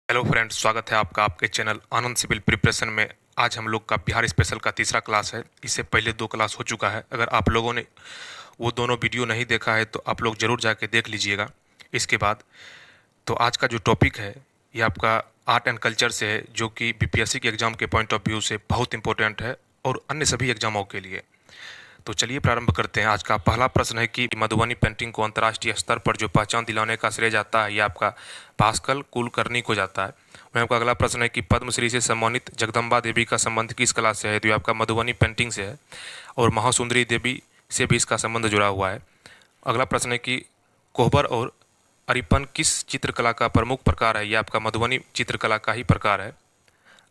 Hello friends, स्वागत है आपका आपके चैनल आनंद सिविल प्रिपरेशन में। आज हम लोग का बिहार स्पेशल का तीसरा क्लास है। इससे पहले दो क्लास हो चुका है। अगर आप लोगों ने वो दोनों वीडियो नहीं देखा है तो आप लोग ज़रूर जाके देख लीजिएगा। इसके बाद तो आज का जो टॉपिक है ये आपका आर्ट एंड कल्चर से है, जो कि बीपीएससी के एग्ज़ाम के पॉइंट ऑफ व्यू से बहुत इंपॉर्टेंट है और अन्य सभी एग्जामों के लिए। तो चलिए प्रारंभ करते हैं। आज का पहला प्रश्न है कि मधुबनी पेंटिंग को अंतर्राष्ट्रीय स्तर पर जो पहचान दिलाने का श्रेय जाता है, ये आपका भास्कर कुलकर्णी को जाता है। वहीं आपका अगला प्रश्न है कि पद्मश्री से सम्मानित जगदम्बा देवी का संबंध किस कला से है, तो ये आपका मधुबनी पेंटिंग से है। और महासुंदरी देवी से भी इसका संबंध जुड़ा हुआ है। अगला प्रश्न है कि कोहबर और अरिपन किस चित्रकला का प्रमुख प्रकार है, ये आपका मधुबनी चित्रकला का ही प्रकार है।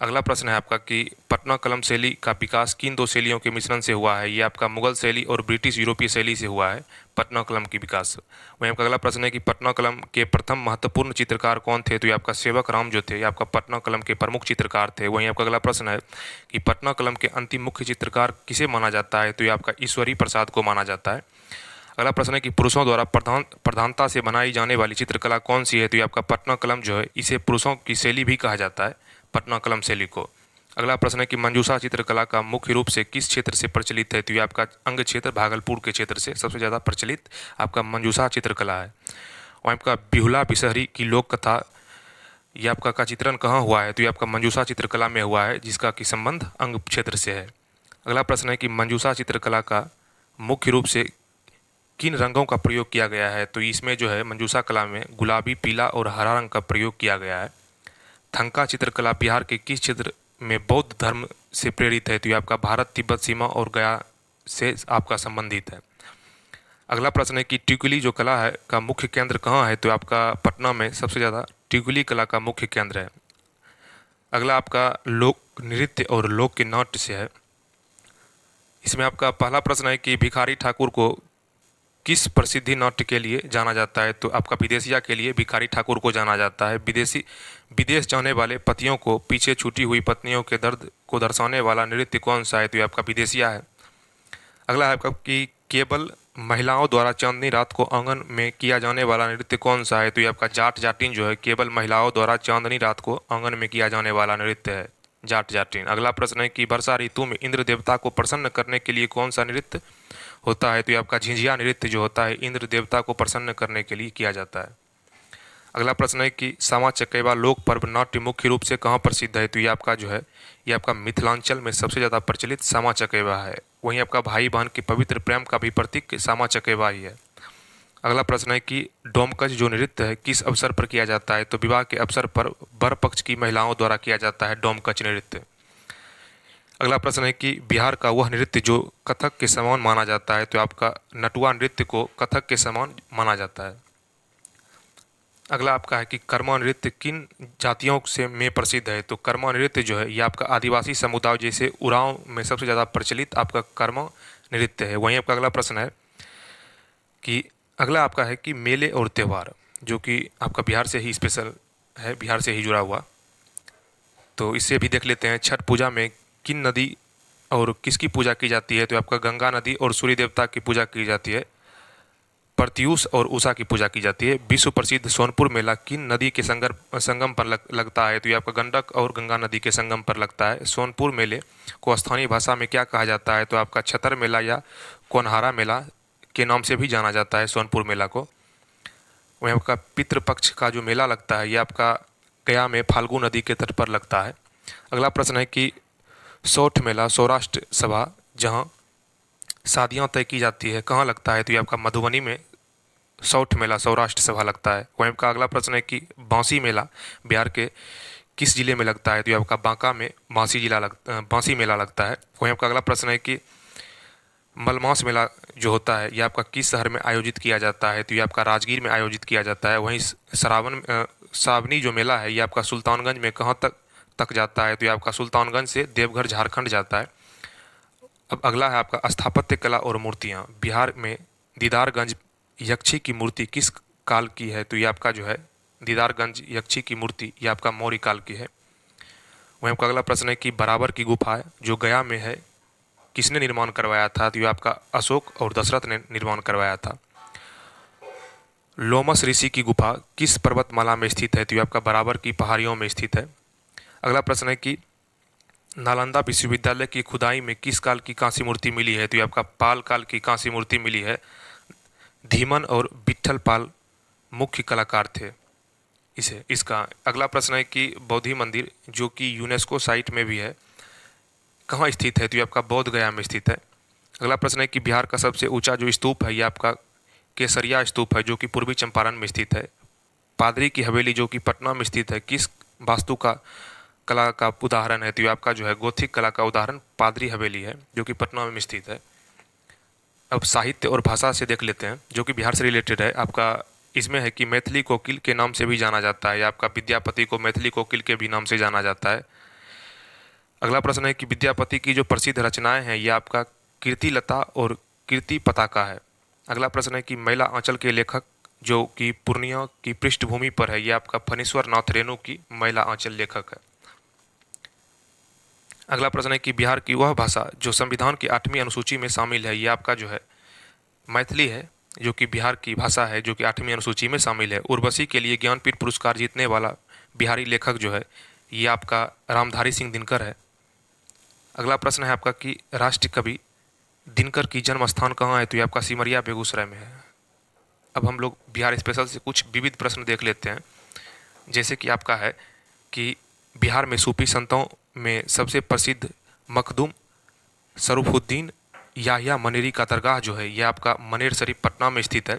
अगला प्रश्न है आपका कि पटना कलम शैली का विकास किन दो शैलियों के मिश्रण से हुआ है, ये आपका मुगल शैली और ब्रिटिश यूरोपीय शैली से हुआ है पटना कलम की विकास। वहीं आपका अगला प्रश्न है कि पटना कलम के प्रथम महत्वपूर्ण चित्रकार कौन थे, तो ये आपका सेवक राम जो थे, ये आपका पटना कलम के प्रमुख चित्रकार थे। वहीं आपका अगला प्रश्न है कि पटना कलम के अंतिम मुख्य चित्रकार किसे माना जाता है, तो ये आपका ईश्वरी प्रसाद को माना जाता है। अगला प्रश्न है कि पुरुषों द्वारा प्रधानता से बनाई जाने वाली चित्रकला कौन सी है, तो ये आपका पटना कलम जो है, इसे पुरुषों की शैली भी कहा जाता है, पटना कलम शैली को। अगला प्रश्न है कि मंजूषा चित्रकला का मुख्य रूप से किस क्षेत्र से प्रचलित है, तो ये आपका अंग क्षेत्र भागलपुर के क्षेत्र से सबसे ज़्यादा प्रचलित आपका मंजूषा चित्रकला है। और आपका बिहुला बिसहरी की लोक कथा ये आपका का चित्रण कहाँ हुआ है, तो ये आपका मंजूषा चित्रकला में हुआ है, जिसका कि संबंध अंग क्षेत्र से है। अगला प्रश्न है कि मंजूषा चित्रकला का मुख्य रूप से किन रंगों का प्रयोग किया गया है, तो इसमें जो है मंजूषा कला में गुलाबी, पीला और हरा रंग का प्रयोग किया गया है। थंका चित्रकला बिहार के किस क्षेत्र में बौद्ध धर्म से प्रेरित है, तो ये आपका भारत तिब्बत सीमा और गया से आपका संबंधित है। अगला प्रश्न है कि टिकुली जो कला है का मुख्य केंद्र कहाँ है, तो आपका पटना में सबसे ज़्यादा टिकुली कला का मुख्य केंद्र है। अगला आपका लोक नृत्य और लोक नाट्य से है। इसमें आपका पहला प्रश्न है कि भिखारी ठाकुर को किस प्रसिद्धि नाट्य के लिए जाना जाता है, तो आपका विदेशिया के लिए भिखारी ठाकुर को जाना जाता है। विदेश जाने वाले पतियों को पीछे छूटी हुई पत्नियों के दर्द को दर्शाने वाला नृत्य कौन सा है, तो ये आपका विदेशिया है। अगला है आपका कि केवल महिलाओं द्वारा चांदनी रात को आंगन में किया जाने वाला नृत्य कौन सा है, तो ये आपका जाट जाटिन जो है, केवल महिलाओं द्वारा चांदनी रात को आंगन में किया जाने वाला नृत्य है, जाट जाटिन। अगला प्रश्न है कि वर्षा ऋतु में इंद्र देवता को प्रसन्न करने के लिए कौन सा नृत्य होता है, तो ये आपका झिझिया नृत्य जो होता है इंद्र देवता को प्रसन्न करने के लिए किया जाता है। अगला प्रश्न है कि सामा चकेवा लोक पर्व नाट्य मुख्य रूप से कहाँ प्रसिद्ध है, तो ये आपका जो है ये आपका मिथिलांचल में सबसे ज़्यादा प्रचलित सामा चकेवा है। वहीं आपका भाई बहन के पवित्र प्रेम का भी प्रतीक सामा चकेवा ही है। अगला प्रश्न है कि डोमकच जो नृत्य है किस अवसर पर किया जाता है, तो विवाह के अवसर पर वर पक्ष की महिलाओं द्वारा किया जाता है डोमकच नृत्य। अगला प्रश्न है कि बिहार का वह नृत्य जो कथक के समान माना जाता है, तो आपका नटुआ नृत्य को कथक के समान माना जाता है। अगला आपका है कि कर्मा नृत्य किन जातियों से में प्रसिद्ध है, तो कर्मा नृत्य जो है ये आपका आदिवासी समुदाय जैसे उरांव में सबसे ज़्यादा प्रचलित आपका कर्मा नृत्य है। वहीं आपका अगला प्रश्न है कि अगला आपका है कि मेले और त्यौहार, जो कि आपका बिहार से ही स्पेशल है, बिहार से ही जुड़ा हुआ। तो इससे भी देख लेते हैं। छठ पूजा में किन नदी और किसकी पूजा की जाती है, तो आपका गंगा नदी और सूर्य देवता की पूजा की जाती है। प्रत्यूष और उषा की पूजा की जाती है। विश्व प्रसिद्ध सोनपुर मेला किन नदी के संगम पर लगता है, तो ये आपका गंडक और गंगा नदी के संगम पर लगता है। सोनपुर मेले को स्थानीय भाषा में क्या कहा जाता है, तो आपका छतर मेला या कोनहारा मेला के नाम से भी जाना जाता है सोनपुर मेला को। वहीं आपका पितृपक्ष का जो मेला लगता है ये आपका गया में फाल्गु नदी के तट पर लगता है। अगला प्रश्न है कि सौठ मेला सौराष्ट्र सभा जहां शादियां तय की जाती है कहाँ लगता है, तो ये आपका मधुबनी में सौठ मेला सौराष्ट्र सभा लगता है। वहीं आपका अगला प्रश्न है कि बांसी मेला बिहार के किस जिले में लगता है, तो ये आपका बांका में बांसी मेला लगता है। वहीं आपका अगला प्रश्न है कि मलमास मेला जो होता है ये आपका किस शहर में आयोजित किया जाता है, तो ये आपका राजगीर में आयोजित किया जाता है। वहीं सावनी जो मेला है ये आपका सुल्तानगंज में कहाँ तक जाता है, तो ये आपका सुल्तानगंज से देवघर झारखंड जाता है। अब अगला है आपका स्थापत्य कला और मूर्तियाँ। बिहार में दीदारगंज यक्षी की मूर्ति किस काल की है, तो ये आपका जो है दीदारगंज यक्षी की मूर्ति ये आपका मौर्य काल की है। वहीं आपका अगला प्रश्न है कि बराबर की गुफा जो गया में है किसने निर्माण करवाया था, तो ये आपका अशोक और दशरथ ने निर्माण करवाया था। लोमस ऋषि की गुफा किस पर्वतमाला में स्थित है? तो ये आपका बराबर की पहाड़ियों में स्थित है। अगला प्रश्न है कि नालंदा विश्वविद्यालय की खुदाई में किस काल की कांस्य मूर्ति मिली है? तो ये आपका पाल काल की कांस्य मूर्ति मिली है। धीमन और विट्ठल पाल मुख्य कलाकार थे इसका। अगला प्रश्न है कि बौद्धि मंदिर जो कि यूनेस्को साइट में भी है कहाँ स्थित है? तो ये आपका बोध गया में स्थित है। अगला प्रश्न है कि बिहार का सबसे ऊंचा जो स्तूप है ये आपका केसरिया स्तूप है जो कि पूर्वी चंपारण में स्थित है। पादरी की हवेली जो कि पटना में स्थित है किस वास्तु का कला का उदाहरण है? तो ये आपका जो है गोथिक कला का उदाहरण पादरी हवेली है जो कि पटना में स्थित है। अब साहित्य और भाषा से देख लेते हैं जो कि बिहार से रिलेटेड है। आपका इसमें है कि मैथिली कोकिल के नाम से भी जाना जाता है, या आपका विद्यापति को मैथिली कोकिल के भी नाम से जाना जाता है। अगला प्रश्न है कि विद्यापति की जो प्रसिद्ध रचनाएं हैं ये आपका कीर्तिलता और कीर्ति पताका है। अगला प्रश्न है कि मैला आंचल के लेखक जो कि पूर्णिया की पृष्ठभूमि पर है ये आपका फणीश्वर नाथ रेणु की मैला आंचल लेखक है। अगला प्रश्न है कि बिहार की वह भाषा जो संविधान की 8वीं अनुसूची में शामिल है ये आपका जो है मैथिली है जो कि बिहार की भाषा है जो कि 8वीं अनुसूची में शामिल है। उर्वशी के लिए ज्ञानपीठ पुरस्कार जीतने वाला बिहारी लेखक जो है ये आपका रामधारी सिंह दिनकर है। अगला प्रश्न है आपका कि राष्ट्र कवि दिनकर की जन्म स्थान कहाँ है? तो ये आपका सिमरिया बेगूसराय में है। अब हम लोग बिहार स्पेशल से कुछ विविध प्रश्न देख लेते हैं, जैसे कि आपका है कि बिहार में सूफी संतों में सबसे प्रसिद्ध मखदूम शरीफुद्दीन याहिया मनेरी का दरगाह जो है ये आपका मनेर शरीफ पटना में स्थित है।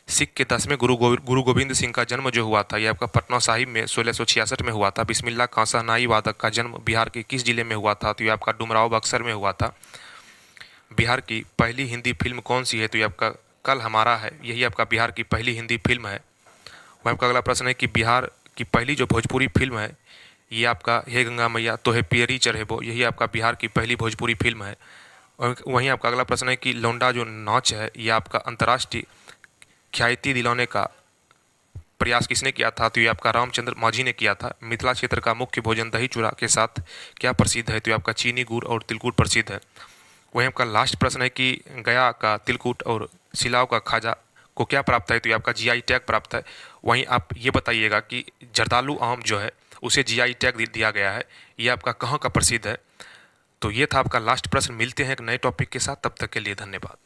सिख के 10वें गुरु गोविंद सिंह का जन्म जो हुआ था ये आपका पटना साहिब में 1666 में हुआ था। बिस्मिल्लाह खां शहनाई वादक का जन्म बिहार के किस जिले में हुआ था? तो ये आपका डुमराव बक्सर में हुआ था। बिहार की पहली हिंदी फिल्म कौन सी है? तो ये आपका कल हमारा है, यही आपका बिहार की पहली हिंदी फिल्म है। वह आपका अगला प्रश्न है कि बिहार की पहली जो भोजपुरी फिल्म है ये आपका हे गंगा मैया तोहे पियरी चढ़ेबो, यही आपका बिहार की पहली भोजपुरी फिल्म है। और वहीं आपका अगला प्रश्न है कि लौंडा जो नाच है ये आपका अंतर्राष्ट्रीय ख्याति दिलाने का प्रयास किसने किया था? तो ये आपका रामचंद्र मांझी ने किया था। मिथिला क्षेत्र का मुख्य भोजन दही चूड़ा के साथ क्या प्रसिद्ध है? तो ये आपका चीनी गुड़ और तिलकुट प्रसिद्ध है। वहीं आपका लास्ट प्रश्न है कि गया का तिलकुट और सिलाव का खाजा को क्या प्राप्त है? तो ये आपका जीआई टैग प्राप्त है। वहीं आप ये बताइएगा कि जर्दालू आम जो है उसे जीआई टैग दिया गया है, ये आपका कहाँ का प्रसिद्ध है? तो ये था आपका लास्ट प्रश्न। मिलते हैं एक नए टॉपिक के साथ, तब तक के लिए धन्यवाद।